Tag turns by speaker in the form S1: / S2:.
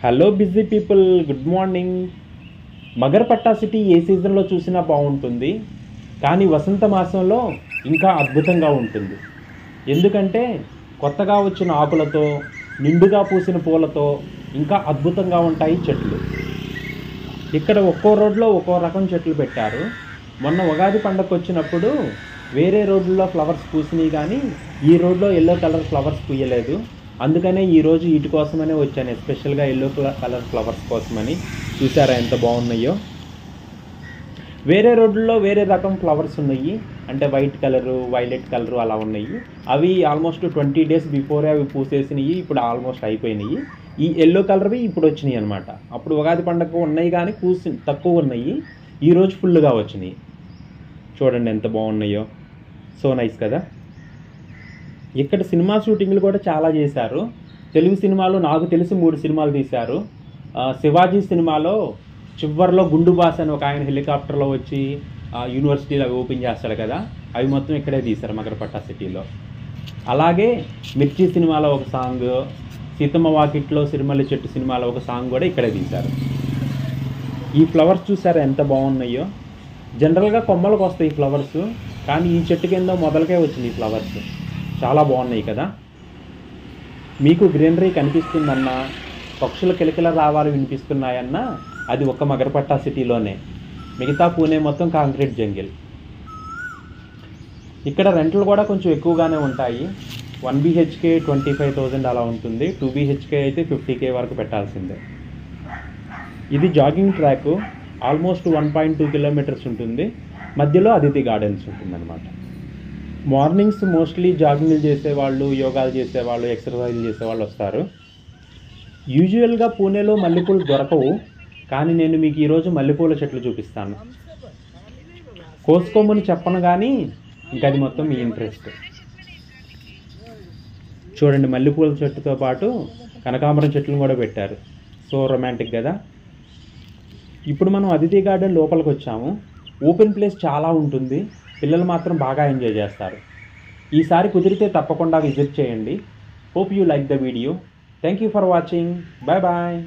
S1: Hello busy people, good morning. Magarpatta city ఏ సీజన్లో చూసినా బాగుంటుంది, కానీ వసంత మాసంలో ఇంకా అద్భుతంగా ఉంటుంది. ఎందుకంటే కొత్తగా వచ్చిన ఆకులతో, నిండుగా పూసిన పూలతో ఇంకా అద్భుతంగా ఉంటాయి చెట్లు. ఇక్కడ ఒక్కో రోడ్లో ఒక్కో రకం చెట్లు పెట్టారు. మొన్న ఉగాది పండగకు వచ్చినప్పుడు వేరే రోడ్లలో ఫ్లవర్స్ పూసినాయి, కానీ ఈ రోడ్లో ఎల్లో కలర్ ఫ్లవర్స్ పూయలేదు. అందుకనే ఈరోజు వీటి కోసమనే వచ్చాను, ఎస్పెషల్గా ఎల్లో కలర్ ఫ్లవర్స్ కోసమని. చూసారా ఎంత బాగున్నాయో. వేరే రోడ్లలో వేరే రకం ఫ్లవర్స్ ఉన్నాయి, అంటే వైట్ కలరు, వైలెట్ కలరు అలా ఉన్నాయి. అవి ఆల్మోస్ట్ 20 days బిఫోరే అవి పూసేసినాయి, ఇప్పుడు ఆల్మోస్ట్ అయిపోయినాయి. ఈ ఎల్లో కలర్వి ఇప్పుడు వచ్చినాయి అనమాట. అప్పుడు ఉగాది పండగ ఉన్నాయి కానీ తక్కువ ఉన్నాయి, ఈరోజు ఫుల్గా వచ్చినాయి. చూడండి ఎంత బాగున్నాయో, సో నైస్ కదా. ఇక్కడ సినిమా షూటింగ్లు కూడా చాలా చేశారు. తెలుగు సినిమాలు నాకు తెలిసి 3 సినిమాలు తీశారు. శివాజీ సినిమాలో చివర్లో గుండు బాస్ అని ఒక ఆయన హెలికాప్టర్లో వచ్చి యూనివర్సిటీలో అవి ఓపెన్ చేస్తాడు కదా, అవి మొత్తం ఇక్కడే తీశారు మగరపట్టా సిటీలో. అలాగే మిర్చి సినిమాలో ఒక సాంగ్, సీతమ్మ వాకిట్లో సిరిమల్లి చెట్టు సినిమాలో ఒక సాంగ్ కూడా ఇక్కడే తీశారు. ఈ ఫ్లవర్స్ చూసారా ఎంత బాగున్నాయో. జనరల్గా కొమ్మలకు వస్తాయి ఈ ఫ్లవర్స్, కానీ ఈ చెట్టు కింద మొదలకే వచ్చినాయి ఈ ఫ్లవర్స్. చాలా బాగున్నాయి కదా. మీకు గ్రీనరీ కనిపిస్తుందన్నా, పక్షుల కిలకిల రావాలు వినిపిస్తున్నాయన్నా, అది ఒక్క మగరపట్టా సిటీలోనే. మిగతా పూణే మొత్తం కాంక్రీట్ జంగిల్. ఇక్కడ రెంట్లు కూడా కొంచెం ఎక్కువగానే ఉంటాయి. 1 BHK 25,000 అలా ఉంటుంది. 2 BHK అయితే 50K వరకు పెట్టాల్సిందే. ఇది జాగింగ్ ట్రాక్, ఆల్మోస్ట్ 1.2 kilometers ఉంటుంది. మధ్యలో అదితి గార్డెన్స్ ఉంటుందన్నమాట. మార్నింగ్స్ మోస్ట్లీ జాగింగ్లు చేసేవాళ్ళు, యోగాలు చేసేవాళ్ళు, ఎక్సర్సైజ్ చేసేవాళ్ళు వస్తారు. యూజువల్గా పూణేలో మల్లెపూలు దొరకవు, కానీ నేను మీకు ఈరోజు మల్లెపూల చెట్లు చూపిస్తాను. కోసుకోమని చెప్పను, కానీ ఇంకా అది మొత్తం మీ ఇంట్రెస్ట్. చూడండి, మల్లెపూల చెట్టుతో పాటు కనకాంబరం చెట్లను కూడా పెట్టారు. సో రొమాంటిక్ కదా. ఇప్పుడు మనం అదితి గార్డెన్ లోపలికి వచ్చాము. ఓపెన్ ప్లేస్ చాలా ఉంటుంది, పిల్లలు మాత్రం బాగా ఎంజాయ్ చేస్తారు. ఈసారి కుదిరితే తప్పకుండా విజిట్ చేయండి. Hope you like the video. Thank you for watching. Bye bye.